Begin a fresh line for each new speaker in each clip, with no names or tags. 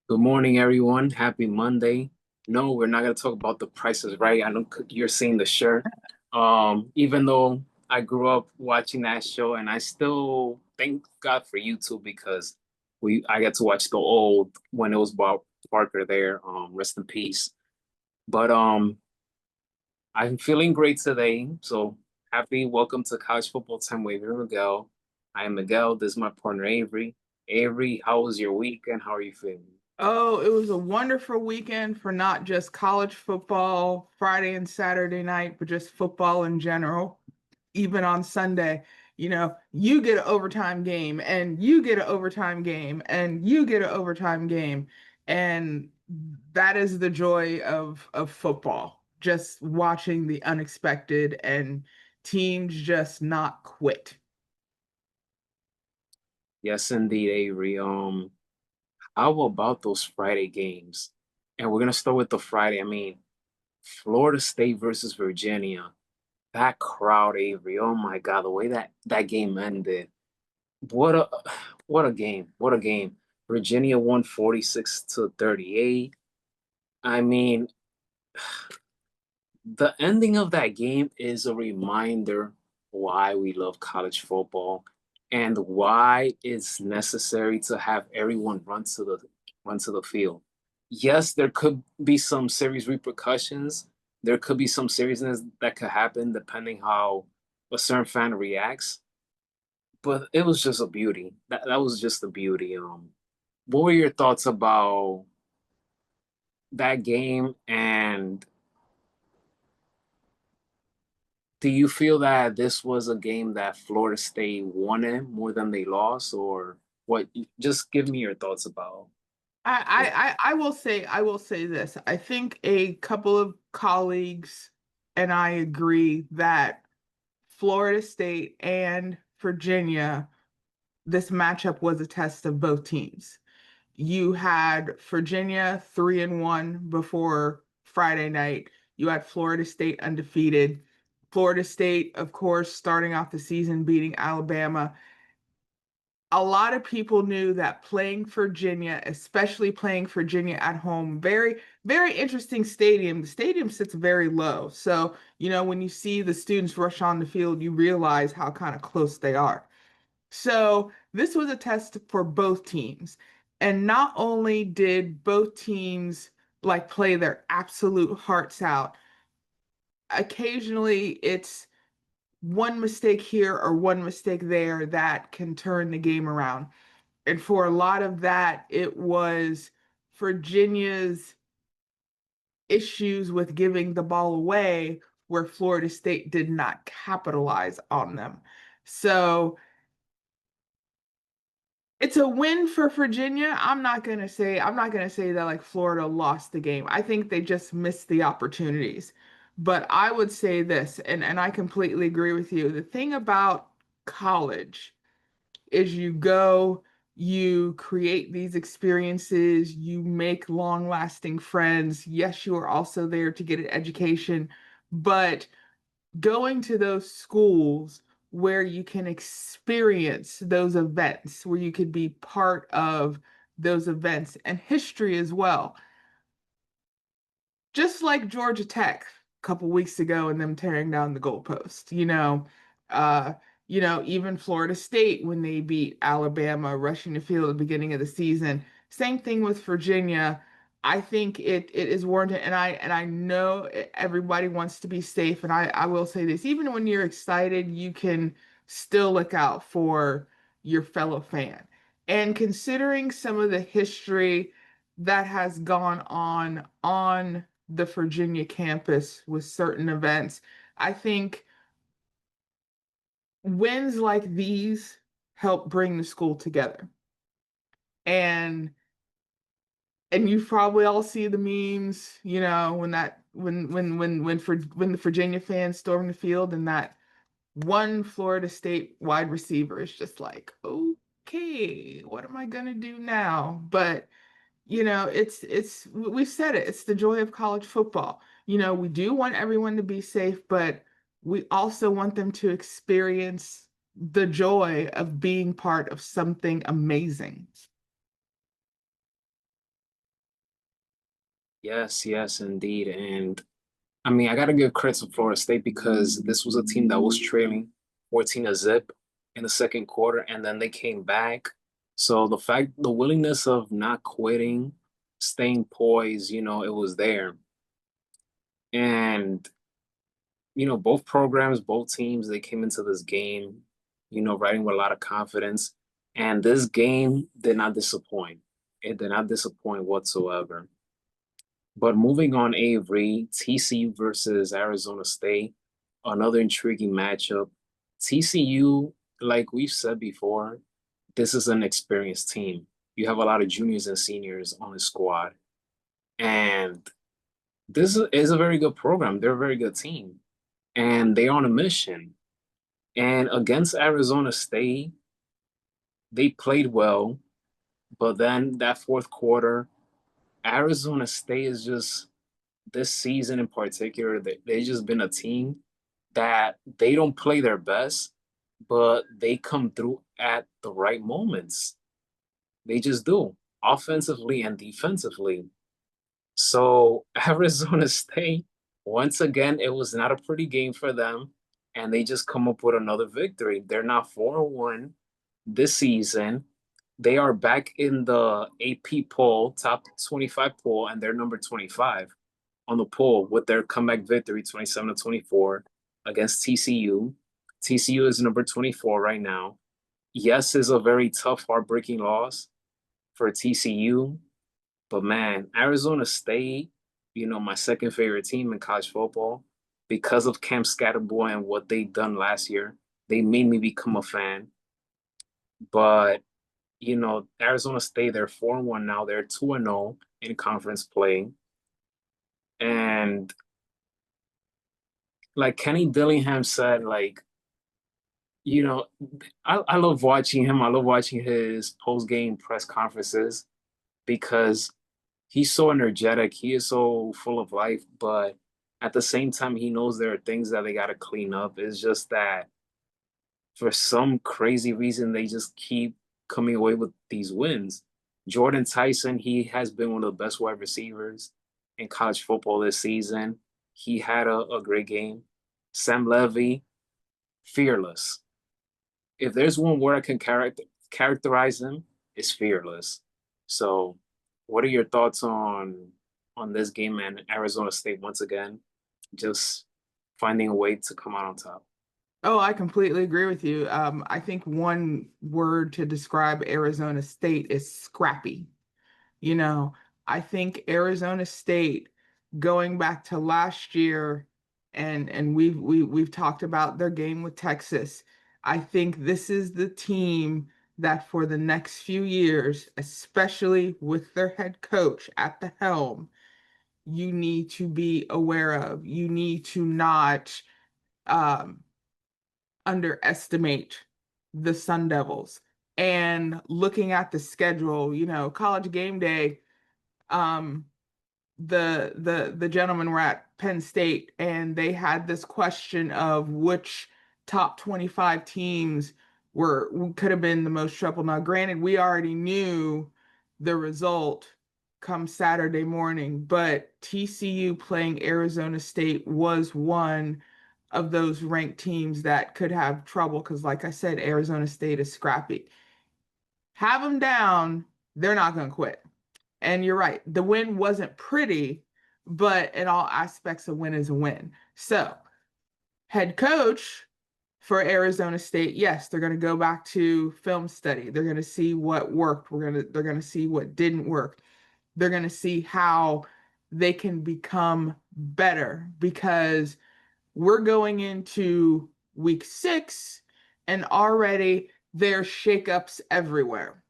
Good morning, everyone. Happy Monday. No, we're not going to talk about the prices, right? I know you're seeing the shirt. Even though I grew up watching that show, and I still thank God for YouTube because I get to watch the old when it was Bob Barker there. Rest in peace. But I'm feeling great today. So happy. Welcome to College Football Time with Avery Miguel. I am Miguel. This is my partner Avery. Avery, how was your weekend? How are you feeling?
Oh, it was a wonderful weekend for not just college football Friday and Saturday night, but just football in general. Even on Sunday, you get an overtime game and you get an overtime game and you get an overtime game. And that is the joy of football, just watching the unexpected and teams just not quit.
Yes, indeed, Avery. How about those Friday games? And we're gonna start with the Friday. I mean, Florida State versus Virginia. That crowd, Avery. Oh my God, the way that game ended. What a what a game. What a game. Virginia won 46-38. I mean, the ending of that game is a reminder why we love college football and why it's necessary to have everyone run to the field. Yes, there could be some serious repercussions. There could be some seriousness that could happen depending how a certain fan reacts. But it was just a beauty. That was just a beauty. What were your thoughts about that game, and do you feel that this was a game that Florida State wanted more than they lost, or what? Just give me your thoughts about this.
I will say this. I think a couple of colleagues and I agree that Florida State and Virginia, this matchup was a test of both teams. You had Virginia 3-1 before Friday night. You had Florida State undefeated. Florida State, of course, starting off the season beating Alabama. A lot of people knew that playing Virginia, especially playing Virginia at home, very, very interesting stadium. The stadium sits very low. So, when you see the students rush on the field, you realize how kind of close they are. So, this was a test for both teams. And not only did both teams like play their absolute hearts out, occasionally it's one mistake here or one mistake there that can turn the game around. And for a lot of that, it was Virginia's issues with giving the ball away where Florida State did not capitalize on them. So it's a win for Virginia. I'm not gonna say that like Florida lost the game. I think they just missed the opportunities. But I would say this, and I completely agree with you. The thing about college is you go, you create these experiences, you make long-lasting friends. Yes, you are also there to get an education, but going to those schools where you can experience those events, where you could be part of those events and history as well. Just like Georgia Tech a couple weeks ago and them tearing down the goalpost, uh, even Florida State when they beat Alabama, rushing the field at the beginning of the season. Same thing with Virginia. I think it is warranted, and I know everybody wants to be safe, and I will say this, even when you're excited, you can still look out for your fellow fan. And considering some of the history that has gone on the Virginia campus with certain events. I think wins like these help bring the school together. And and you probably all see the memes, when the Virginia fans storm the field and that one Florida State wide receiver is just like, okay, what am I gonna do now? But it's we've said it, it's the joy of college football. We do want everyone to be safe, but we also want them to experience the joy of being part of something amazing.
Yes, yes, indeed. And I mean, I got to give credit to Florida State because this was a team that was trailing 14 to zip in the second quarter, and then they came back. So the willingness of not quitting, staying poised, it was there. And, both programs, both teams, they came into this game, riding with a lot of confidence. And this game did not disappoint. It did not disappoint whatsoever. But moving on, Avery, TCU versus Arizona State, another intriguing matchup. TCU, like we've said before, this is an experienced team. You have a lot of juniors and seniors on the squad. And this is a very good program. They're a very good team. And they're on a mission. And against Arizona State, they played well. But then that fourth quarter, Arizona State is just this season in particular, they've just been a team that they don't play their best, but they come through at the right moments. They just do, offensively and defensively. So Arizona State, once again, it was not a pretty game for them, and they just come up with another victory. They're not 4-1 this season. They are back in the AP poll, top 25 poll, and they're number 25 on the poll with their comeback victory 27-24 against TCU. TCU is number 24 right now. Yes, is a very tough, heartbreaking loss for TCU, but man, Arizona State, my second favorite team in college football, because of Cam Scatterboy and what they done last year, they made me become a fan. But Arizona State, they're 4-1 now. They're 2-0 in conference play. And like Kenny Dillingham said, like, you know, I love watching him. I love watching his post-game press conferences because he's so energetic. He is so full of life, but at the same time, he knows there are things that they got to clean up. It's just that for some crazy reason, they just keep coming away with these wins. Jordan Tyson, he has been one of the best wide receivers in college football this season. He had a great game. Sam Levy, fearless. If there's one word I can characterize him, it's fearless. So, what are your thoughts on this game and Arizona State once again, just finding a way to come out on top?
Oh, I completely agree with you. I think one word to describe Arizona State is scrappy. You know, I think Arizona State, going back to last year, and we've talked about their game with Texas. I think this is the team that for the next few years, especially with their head coach at the helm, you need to be aware of. You need to not um, underestimate the Sun Devils. And looking at the schedule, college game day, um, the gentlemen were at Penn State and they had this question of which top 25 teams were could have been the most trouble. Now, granted, we already knew the result come Saturday morning, but TCU playing Arizona State was one of those ranked teams that could have trouble because, like I said, Arizona State is scrappy. Have them down, they're not going to quit. And you're right, the win wasn't pretty, but in all aspects, a win is a win. So, head coach for Arizona State, yes, they're going to go back to film study. They're going to see what worked. They're going to see what didn't work. They're going to see how they can become better because we're going into week 6 and already there's shakeups everywhere.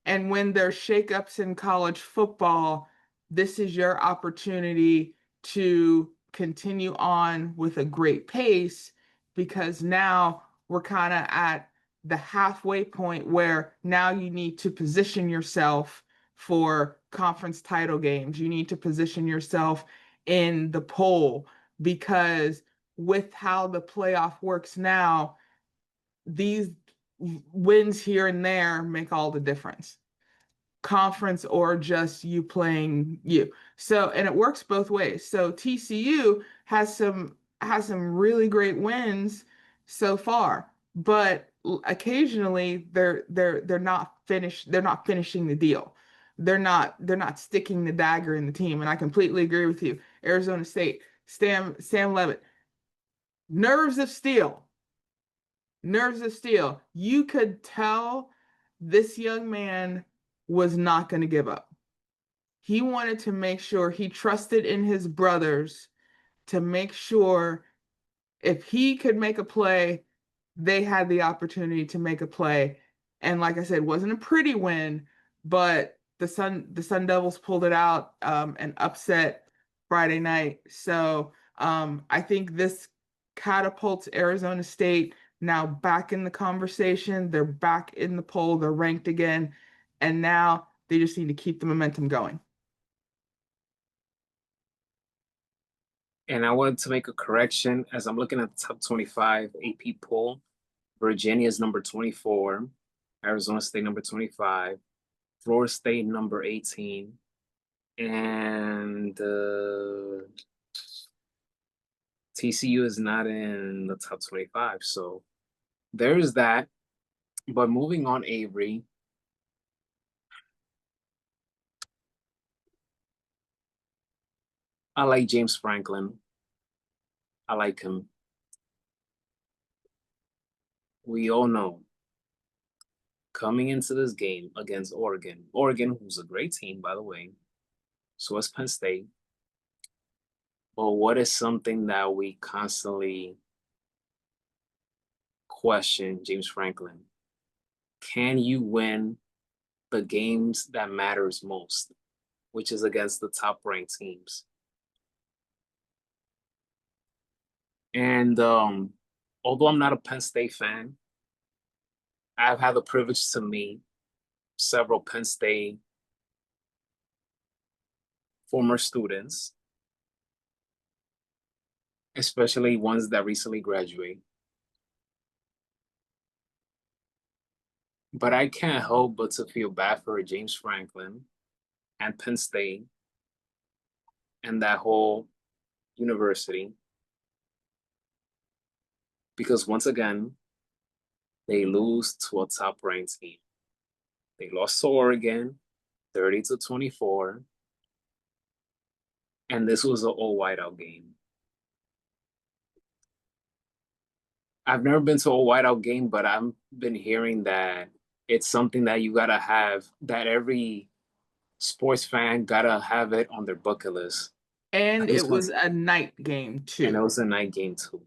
And when there's shakeups in college football, this is your opportunity to continue on with a great pace because now we're kind of at the halfway point where now you need to position yourself for conference title games. You need to position yourself in the poll because with how the playoff works now, these wins here and there make all the difference. conference or just you playing you. So, and it works both ways. So TCU has some really great wins so far, but occasionally they're not finished. They're not finishing the deal. They're not sticking the dagger in the team. And I completely agree with you. Arizona State, Sam Levitt, nerves of steel. Nerves of steel. You could tell this young man was not going to give up. He wanted to make sure he trusted in his brothers to make sure if he could make a play, they had the opportunity to make a play. And like I said, it wasn't a pretty win, but the Sun Devils pulled it out and upset Friday night. So I think this catapults Arizona State now back in the conversation. They're back in the poll. They're ranked again, and now they just need to keep the momentum going.
And I wanted to make a correction as I'm looking at the top 25 AP poll. Virginia is number 24, Arizona State number 25, Florida State number 18, and TCU is not in the top 25. So there's that. But moving on, Avery. I like James Franklin. I like him. We all know coming into this game against Oregon, who's a great team, by the way, so is Penn State. But what is something that we constantly question, James Franklin? Can you win the games that matters most, which is against the top ranked teams? And although I'm not a Penn State fan, I've had the privilege to meet several Penn State former students, especially ones that recently graduate. But I can't help but to feel bad for James Franklin and Penn State and that whole university. Because once again, they lose to a top-ranked team. They lost to Oregon, 30-24. And this was an all-whiteout game. I've never been to a whiteout game, but I've been hearing that it's something that you gotta have, that every sports fan gotta have it on their bucket list.
And it was a night game too.
And it was a night game too.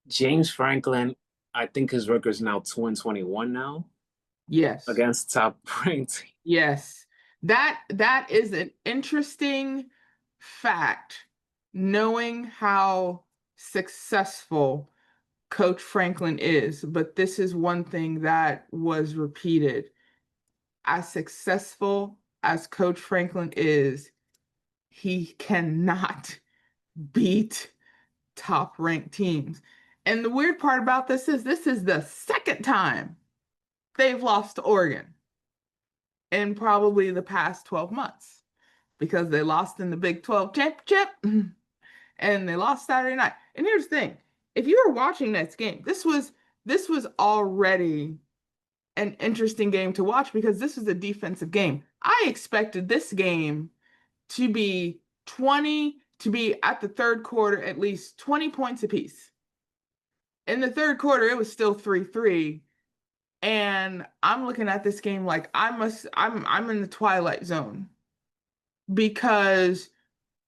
James Franklin, I think his record is now 2-21 now.
Yes.
Against top ranked.
Yes. That is an interesting fact, knowing how successful Coach Franklin is, but this is one thing that was repeated. As successful as Coach Franklin is, he cannot beat top ranked teams. And the weird part about this is the second time they've lost to Oregon in probably the past 12 months, because they lost in the Big 12 championship and they lost Saturday night. And here's the thing, if you were watching that game, this was already an interesting game to watch because this is a defensive game. I expected this game to be at the third quarter, at least 20 points apiece. In the third quarter, it was still 3-3. And I'm looking at this game like I'm in the twilight zone, because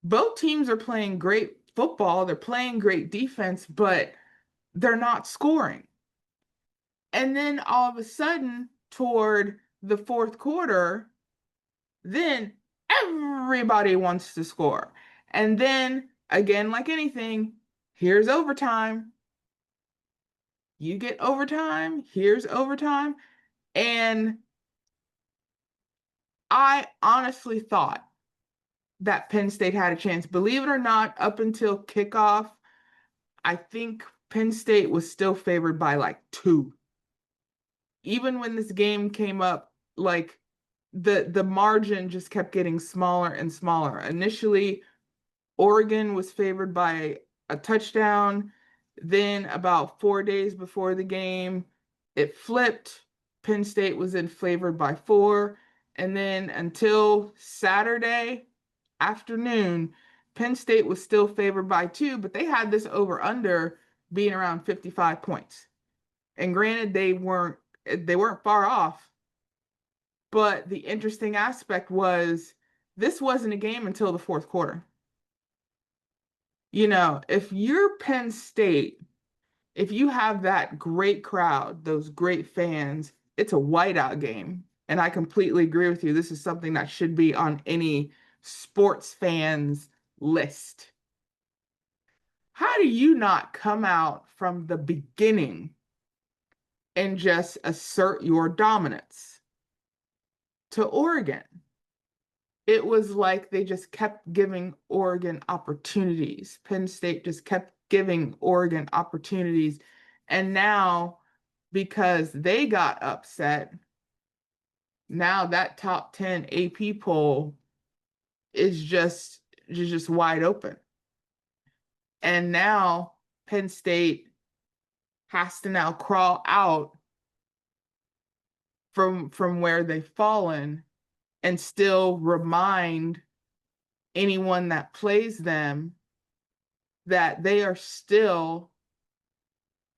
both teams are playing great football, they're playing great defense, but they're not scoring. And then all of a sudden, toward the fourth quarter, then everybody wants to score. And then, again, like anything, here's overtime. You get overtime, here's overtime. And I honestly thought that Penn State had a chance. Believe it or not, up until kickoff, I think Penn State was still favored by like 2. even when this game came up, like the margin just kept getting smaller and smaller. Initially, Oregon was favored by a touchdown. Then, about 4 days before the game, it flipped. Penn State was in favored by 4. And then until Saturday afternoon, Penn State was still favored by 2, but they had this over under being around 55 points. And granted, they weren't far off, but the interesting aspect was this wasn't a game until the fourth quarter. If you're Penn State, if you have that great crowd, those great fans, it's a whiteout game. And I completely agree with you. This is something that should be on any sports fans list. How do you not come out from the beginning and just assert your dominance to Oregon? It was like they just kept giving Oregon opportunities. Penn State just kept giving Oregon opportunities. And now, because they got upset, now that top 10 AP poll is just wide open. And now Penn State has to now crawl out from where they've fallen and still remind anyone that plays them that they are still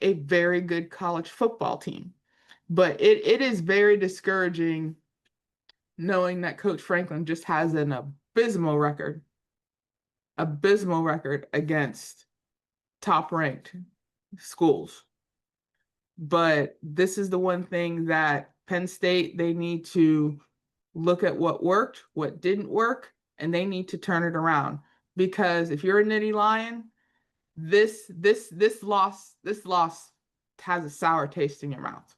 a very good college football team. But it is very discouraging knowing that Coach Franklin just has an abysmal record against top ranked schools. But this is the one thing that Penn State, they need to look at what worked, what didn't work, and they need to turn it around. Because if you're a Nittany Lion, this loss has a sour taste in your mouth.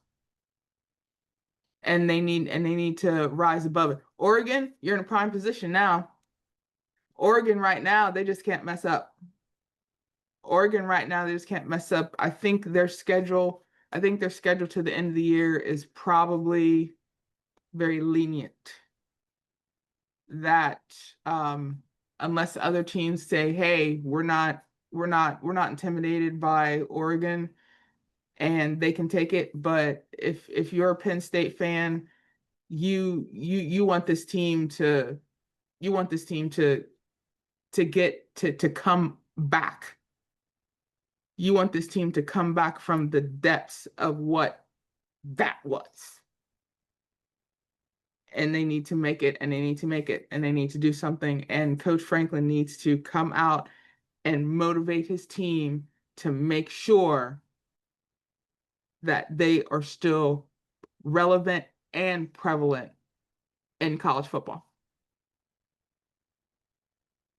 And they need to rise above it. Oregon, you're in a prime position now. Oregon right now, they just can't mess up. Oregon right now, they just can't mess up. I think their schedule to the end of the year is probably very lenient. That unless other teams say, "Hey, we're not intimidated by Oregon," and they can take it. But if you're a Penn State fan, you want this team to to come back. You want this team to come back from the depths of what that was. And they need to make it, and they need to make it, and they need to do something. And Coach Franklin needs to come out and motivate his team to make sure that they are still relevant and prevalent in college football.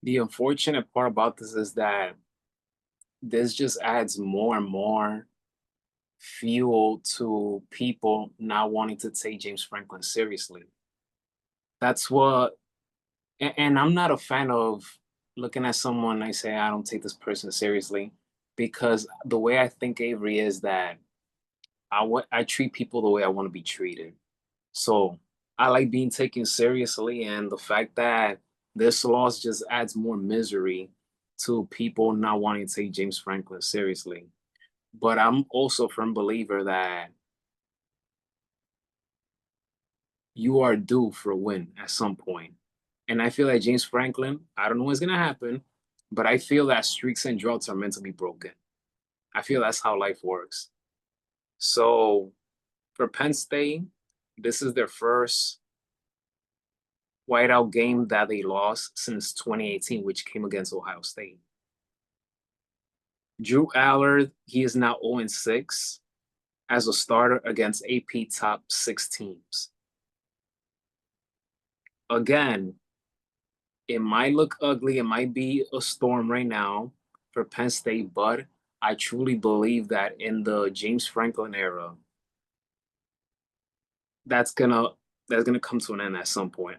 The unfortunate part about this is that this just adds more and more fuel to people not wanting to take James Franklin seriously. That's what, and I'm not a fan of looking at someone and I say, I don't take this person seriously, because the way I think, Avery, is that I treat people the way I want to be treated. So I like being taken seriously, and the fact that this loss just adds more misery to people not wanting to take James Franklin seriously. But I'm also a firm believer that you are due for a win at some point. And I feel like James Franklin, I don't know what's going to happen, but I feel that streaks and droughts are meant to be broken. I feel that's how life works. So for Penn State, this is their first whiteout game that they lost since 2018, which came against Ohio State. Drew Allard, he is now 0-6 as a starter against AP top 6 teams. Again, it might look ugly, it might be a storm right now for Penn State, but I truly believe that in the James Franklin era, that's gonna come to an end at some point.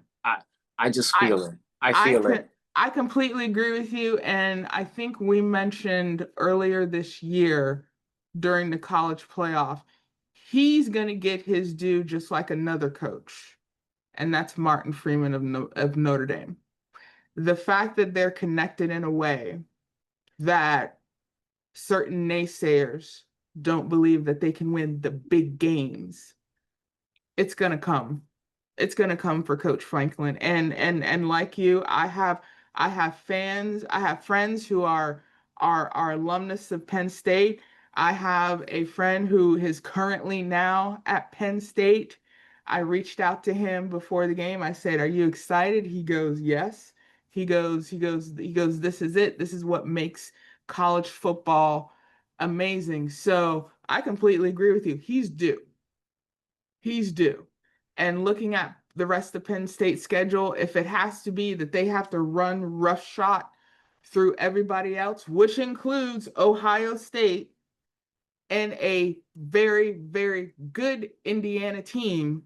I just feel it. I feel it.
I completely agree with you, and I think we mentioned earlier this year during the college playoff, he's going to get his due just like another coach, and that's Martin Freeman of Notre Dame. The fact that they're connected in a way that certain naysayers don't believe that they can win the big games, it's going to come. It's going to come for Coach Franklin. And like you, I have fans, I have friends who are alumnus of Penn State. I have a friend who is currently now at Penn State. I reached out to him before the game. I said, "Are you excited?" He goes, "Yes." He goes, "This is it. This is what makes college football amazing." So I completely agree with you. He's due. He's due. And looking at the rest of Penn State's schedule, if it has to be that they have to run roughshod through everybody else, which includes Ohio State and a very, very good Indiana team,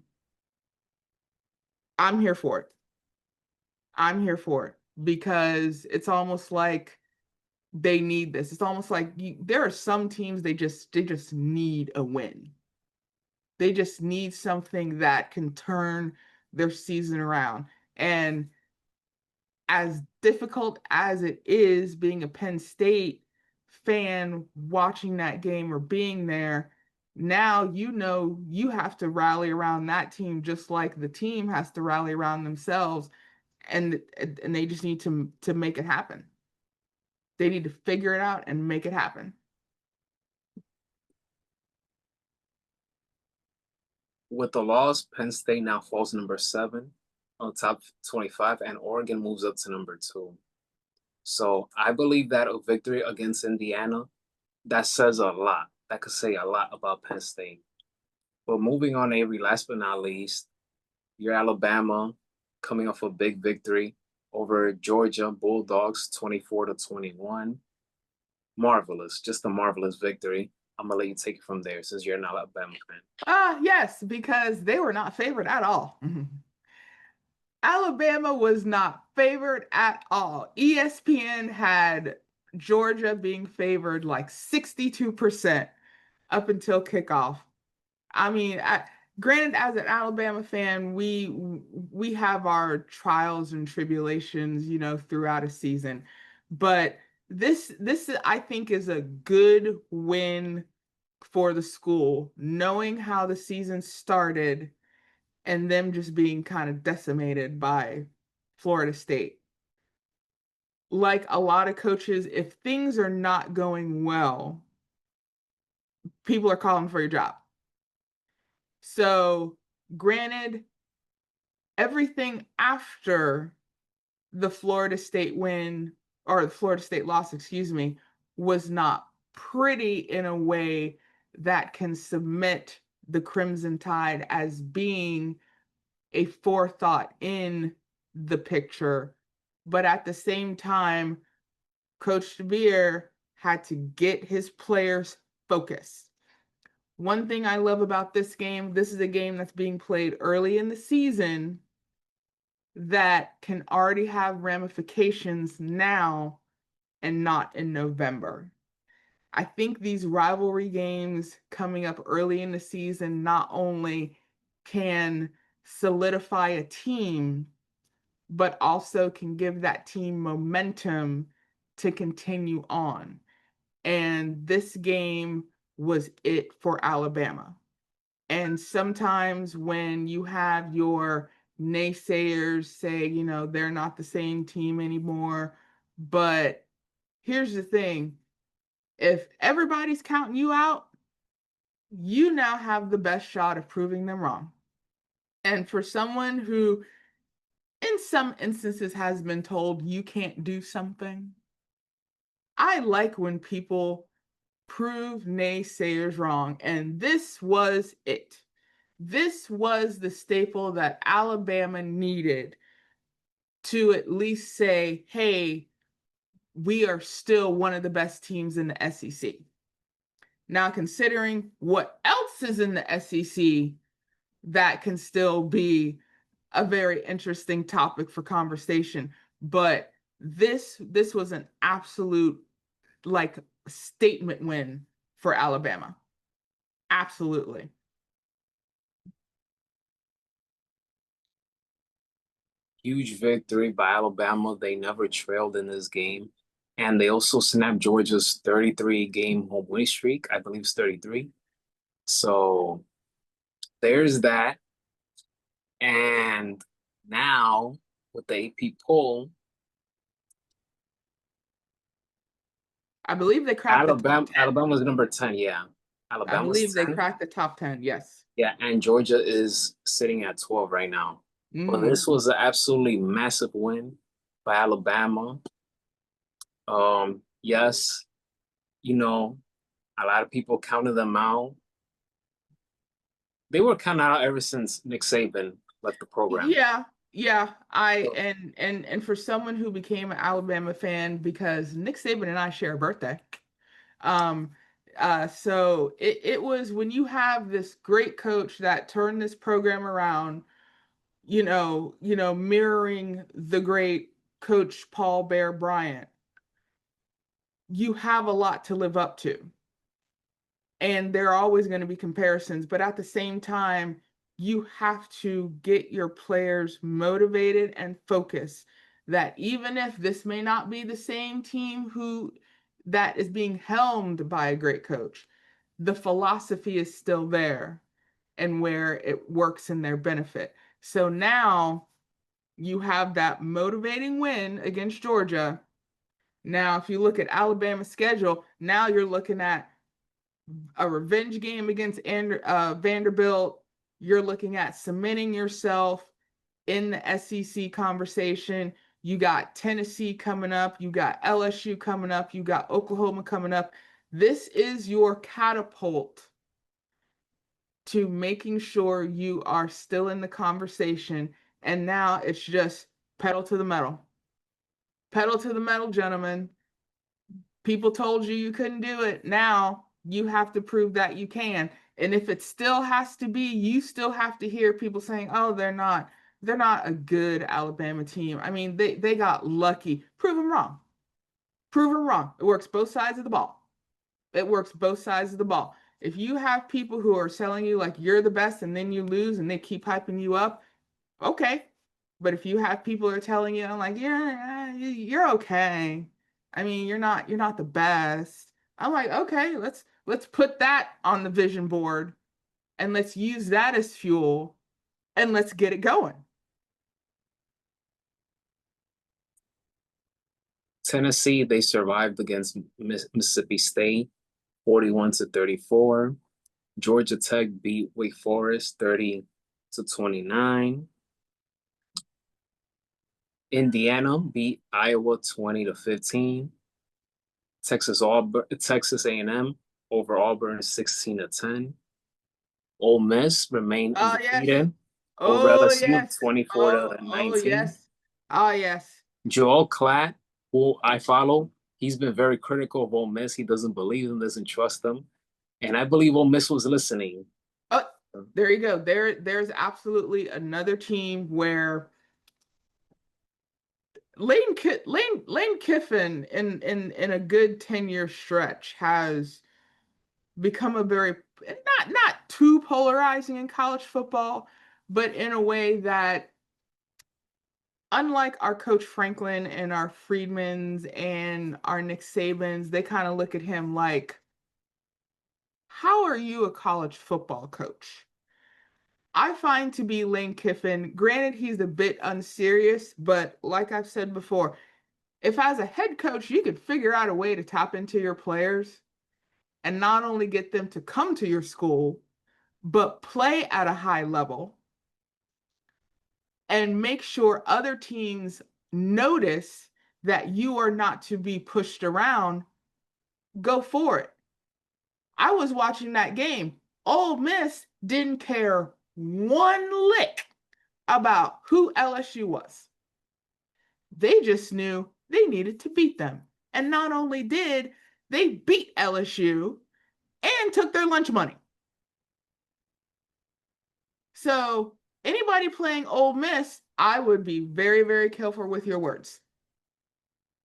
I'm here for it. I'm here for it because it's almost like they need this. It's almost like there are some teams they just need a win. They just need something that can turn their season around. And as difficult as it is being a Penn State fan watching that game or being there, now you know you have to rally around that team just like the team has to rally around themselves, and they just need to make it happen. They need to figure it out and make it happen.
With the loss, Penn State now falls number 7 on top 25, and Oregon moves up to number 2. So I believe that a victory against Indiana, that says a lot. That could say a lot about Penn State. But moving on, Avery, last but not least, your Alabama coming off a big victory over Georgia Bulldogs 24-21. Marvelous, just a marvelous victory. I'm gonna let you take it from there since you're an Alabama fan.
Yes, because they were not favored at all. Alabama was not favored at all. ESPN had Georgia being favored like 62% up until kickoff. I mean, granted, as an Alabama fan, we have our trials and tribulations, throughout a season. But this I think is a good win for the school, knowing how the season started and them just being kind of decimated by Florida State. Like a lot of coaches, if things are not going well, people are calling for your job. So, granted, everything after the Florida State win or the Florida State loss, excuse me, was not pretty in a way that can submit the Crimson Tide as being a forethought in the picture. But at the same time, Coach DeVere had to get his players focused. One thing I love about this game, this is a game that's being played early in the season that can already have ramifications now and not in November. I think these rivalry games coming up early in the season not only can solidify a team, but also can give that team momentum to continue on. And this game was it for Alabama. And sometimes when you have your naysayers say, they're not the same team anymore. But here's the thing, if everybody's counting you out, you now have the best shot of proving them wrong. And for someone who, in some instances, has been told you can't do something, I like when people prove naysayers wrong. And this was it. This was the staple that Alabama needed to at least say, hey, we are still one of the best teams in the SEC. Now, considering what else is in the SEC, that can still be a very interesting topic for conversation. But this was an absolute like statement win for Alabama. Absolutely.
Huge victory by Alabama. They never trailed in this game. And they also snapped Georgia's 33 game home winning streak. I believe it's 33. So there's that. And now with the AP poll,
I believe they cracked the top 10.
Alabama's number 10, yeah.
I
Alabama's
believe they
10.
cracked the top 10. Yes.
Yeah, and Georgia is sitting at 12 right now. But
Mm.
this was an absolutely massive win by Alabama. Yes, you know, a lot of people counted them out. They were counted out ever since Nick Saban left the program.
Yeah, yeah. And for someone who became an Alabama fan because Nick Saban and I share a birthday. Um, so it was when you have this great coach that turned this program around, mirroring the great coach Paul Bear Bryant, you have a lot to live up to. And there are always going to be comparisons, but at the same time, you have to get your players motivated and focused that even if this may not be the same team who that is being helmed by a great coach, the philosophy is still there and where it works in their benefit. So now you have that motivating win against Georgia. Now, if you look at Alabama's schedule, now you're looking at a revenge game against Vanderbilt. You're looking at cementing yourself in the SEC conversation. You got Tennessee coming up. You got LSU coming up. You got Oklahoma coming up. This is your catapult to making sure you are still in the conversation. And now it's just pedal to the metal. Pedal to the metal, gentlemen. People told you you couldn't do it. Now you have to prove that you can. And if it still has to be, you still have to hear people saying, "Oh, they're not a good Alabama team." I mean, they got lucky. Prove them wrong. Prove them wrong. It works both sides of the ball. It works both sides of the ball. If you have people who are telling you like you're the best and then you lose and they keep hyping you up, okay. But if you have people who are telling you, like, yeah, you're okay. I mean, you're not the best. I'm like, okay, let's put that on the vision board and let's use that as fuel and let's get it going.
Tennessee, they survived against Mississippi State 41-34. Georgia Tech beat Wake Forest 30-29. Indiana beat Iowa 20-15. Texas A&M over Auburn 16-10. Ole Miss remained
Oh yes.
undefeated over
Oh
LSU
yes.
24
Oh,
to
oh
19.
yes. Oh yes.
Joel Klatt, who I follow, he's been very critical of Ole Miss. He doesn't believe them, doesn't trust them. And I believe Ole Miss was listening.
Oh, there you go. There's absolutely another team where Lane Kiffin in a good 10-year stretch has become a very not too polarizing in college football, but in a way that unlike our coach Franklin and our Friedmans and our Nick Sabans, they kind of look at him like, how are you a college football coach? I find to be Lane Kiffin, granted he's a bit unserious, but like I've said before, if as a head coach you could figure out a way to tap into your players and not only get them to come to your school, but play at a high level and make sure other teams notice that you are not to be pushed around, go for it. I was watching that game. Ole Miss didn't care one lick about who LSU was. They just knew they needed to beat them. And not only did they beat LSU and took their lunch money. So anybody playing Ole Miss, I would be very, very careful with your words.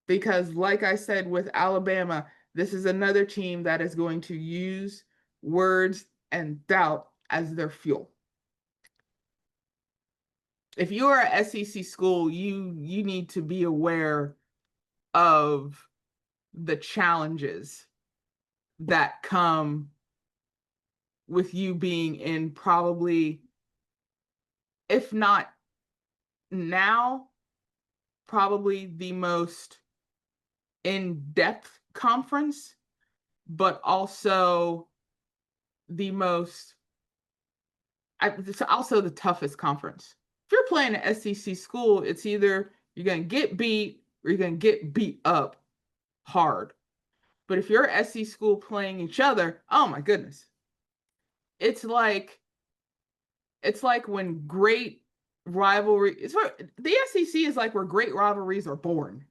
Because like I said with Alabama, this is another team that is going to use words and doubt as their fuel. if you're a SEC school, you need to be aware of the challenges that come with you being in probably, if not now, probably the most in-depth conference, but also the most, it's also the toughest conference. If you're playing an SEC school, it's either you're going to get beat or you're going to get beat up hard. But if you're SEC school playing each other, oh my goodness. It's like when great rivalry, the SEC is like where great rivalries are born.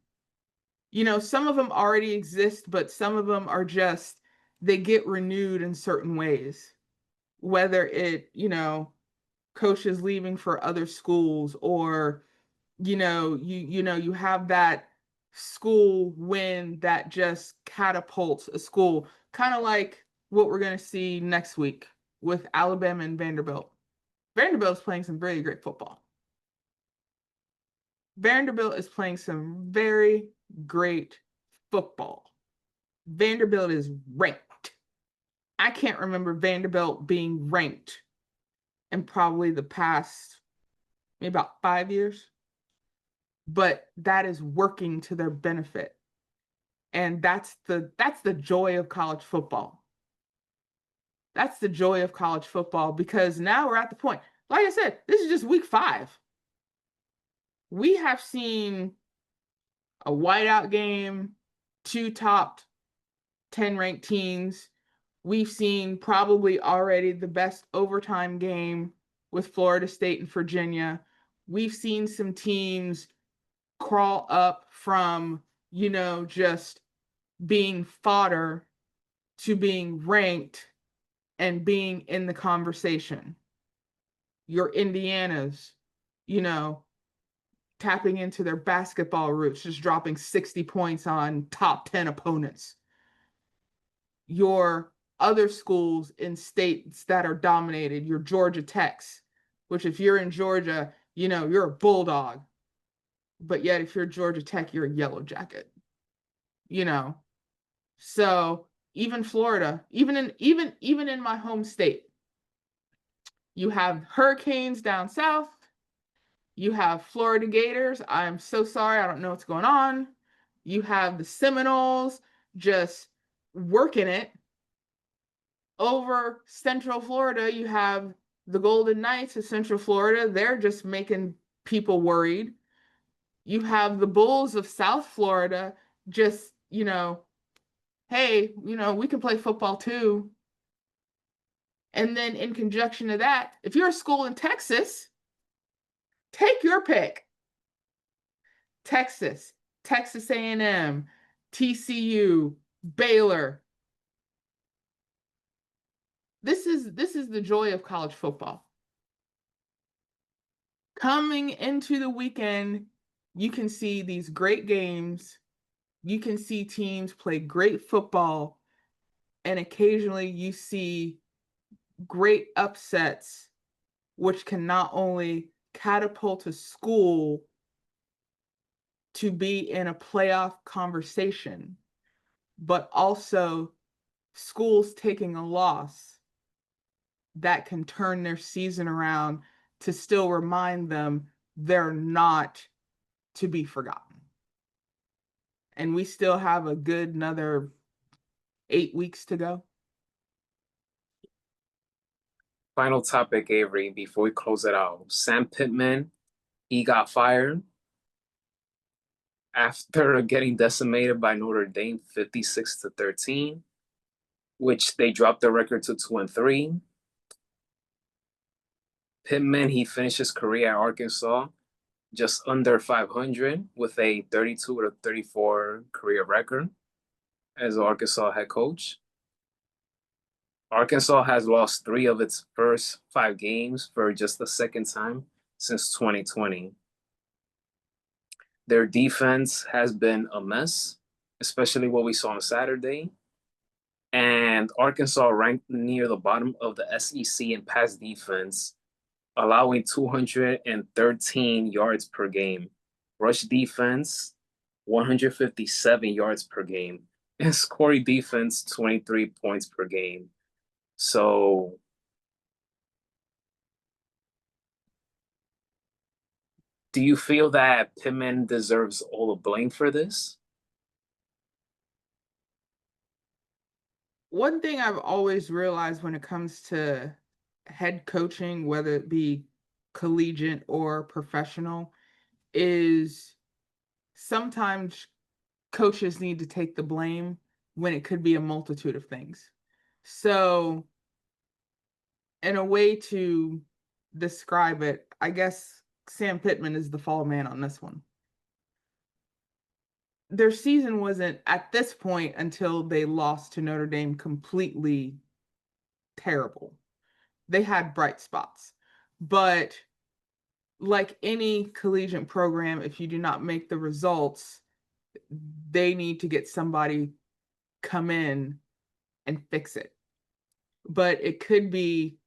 Some of them already exist, but some of them are just they get renewed in certain ways. Whether coaches leaving for other schools, or you have that school win that just catapults a school, kind of like what we're going to see next week with Alabama and Vanderbilt. Vanderbilt's playing some very great football. Vanderbilt is playing some very great football. Vanderbilt is ranked. I can't remember Vanderbilt being ranked in probably the past maybe about 5 years, but that is working to their benefit. And that's the joy of college football. That's the joy of college football, because now we're at the point, like I said, this is just week 5. We have seen a whiteout game, 2 top 10 ranked teams. We've seen probably already the best overtime game with Florida State and Virginia. We've seen some teams crawl up from, just being fodder to being ranked and being in the conversation. Your Indianas, tapping into their basketball roots, just dropping 60 points on top 10 opponents. Your other schools in states that are dominated, your Georgia Techs, which if you're in Georgia, you're a Bulldog. But yet if you're Georgia Tech, you're a Yellow Jacket. So even Florida, even in my home state, you have Hurricanes down south. You have Florida Gators. I'm so sorry. I don't know what's going on. You have the Seminoles just working it. Over Central Florida, you have the Golden Knights of Central Florida. They're just making people worried. You have the Bulls of South Florida just, hey, we can play football too. And then in conjunction to that, if you're a school in Texas, take your pick. Texas, Texas A&M, TCU, Baylor. This is the joy of college football. Coming into the weekend, you can see these great games. You can see teams play great football, and occasionally you see great upsets, which can not only catapult a school to be in a playoff conversation, but also schools taking a loss that can turn their season around to still remind them they're not to be forgotten. And we still have a good another 8 weeks to go.
Final topic, Avery, before we close it out. Sam Pittman, he got fired after getting decimated by Notre Dame 56-13, which they dropped the record to 2-3. Pittman, he finished his career at Arkansas just under 500 with a 32-34 career record as Arkansas head coach. Arkansas has lost 3 of its first 5 games for just the second time since 2020. Their defense has been a mess, especially what we saw on Saturday. And Arkansas ranked near the bottom of the SEC in pass defense allowing 213 yards per game. Rush defense, 157 yards per game. And scoring defense, 23 points per game. So, do you feel that Pittman deserves all the blame for this?
One thing I've always realized when it comes to head coaching, whether it be collegiate or professional, is sometimes coaches need to take the blame when it could be a multitude of things. So, in a way to describe it, I guess Sam Pittman is the fall man on this one. Their season wasn't at this point until they lost to Notre Dame completely terrible. They had bright spots, but like any collegiate program, if you do not make the results, they need to get somebody come in and fix it. But it could be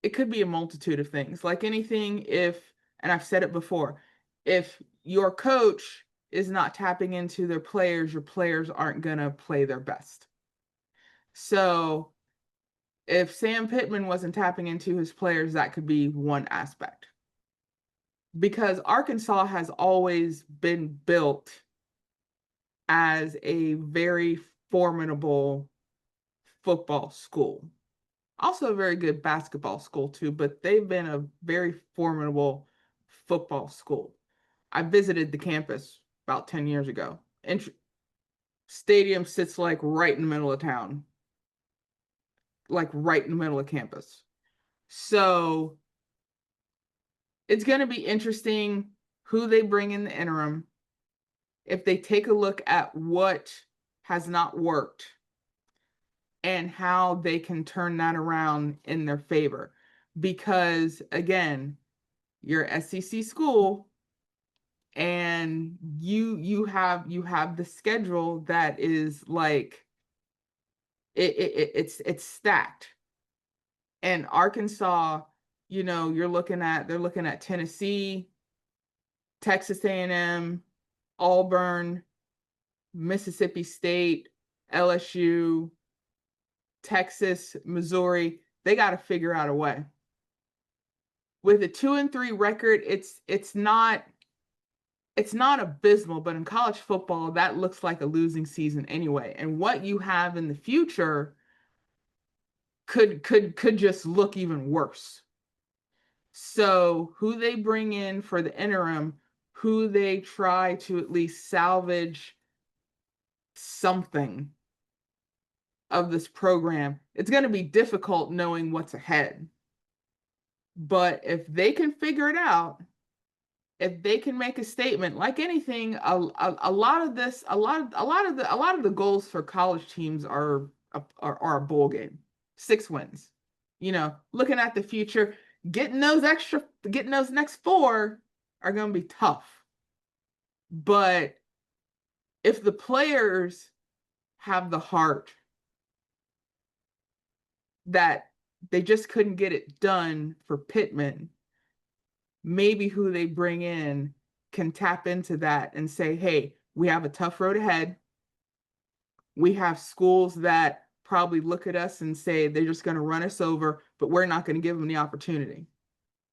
a multitude of things. Like anything, if, and I've said it before, if your coach is not tapping into their players, your players aren't going to play their best. So if Sam Pittman wasn't tapping into his players, that could be one aspect. Because Arkansas has always been built as a very formidable football school. Also a very good basketball school too, but they've been a very formidable football school. I visited the campus about 10 years ago. And stadium sits like right in the middle of town, like right in the middle of campus. So it's going to be interesting who they bring in the interim, if they take a look at what has not worked and how they can turn that around in their favor. Because again, you're SEC school and you have the schedule that is like it's stacked. And Arkansas, they're looking at Tennessee, Texas A&M, Auburn, Mississippi State, LSU, Texas, Missouri. They got to figure out a way. With a 2-3 record, it's not abysmal, but in college football, that looks like a losing season anyway. And what you have in the future could just look even worse. So who they bring in for the interim, who they try to at least salvage something of this program, it's going to be difficult knowing what's ahead. But if they can figure it out, if they can make a statement, like anything, a lot of this, a lot of the goals for college teams are a bowl game, 6 wins. Looking at the future, getting those next four are going to be tough. But if the players have the heart that they just couldn't get it done for Pittman, maybe who they bring in can tap into that and say, hey, we have a tough road ahead. We have schools that probably look at us and say they're just going to run us over, but we're not going to give them the opportunity.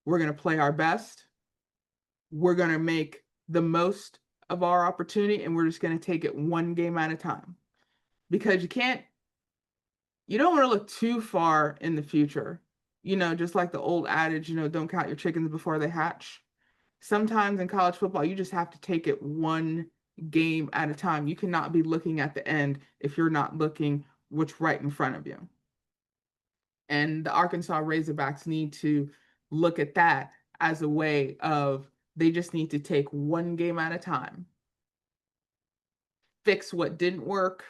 We're going to play our best. We're going to make the most of our opportunity, and we're just going to take it one game at a time. Because you don't want to look too far in the future. Just like the old adage, don't count your chickens before they hatch. Sometimes in college football, you just have to take it one game at a time. You cannot be looking at the end if you're not looking what's right in front of you. And the Arkansas Razorbacks need to look at that as a way of they just need to take one game at a time, fix what didn't work,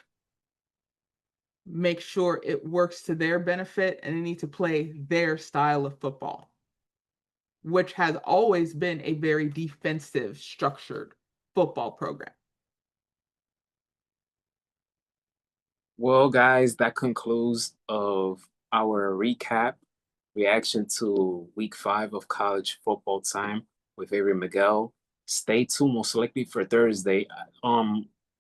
make sure it works to their benefit, and they need to play their style of football, which has always been a very defensive, structured football program.
Well, guys, that concludes of our recap reaction to week 5 of college football time with Avery Miguel. Stay tuned most likely for Thursday.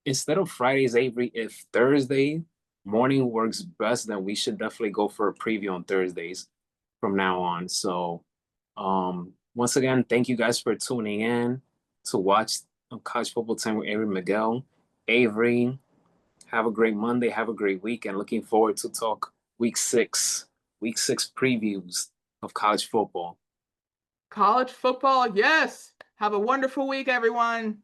Instead of Fridays, Avery, if Thursday morning works best, then we should definitely go for a preview on Thursdays from now on. So once again, thank you guys for tuning in to watch college football time with Avery Miguel. Avery, have a great Monday. Have a great week, and looking forward to talk week six previews of college football.
College football, yes. Have a wonderful week, everyone.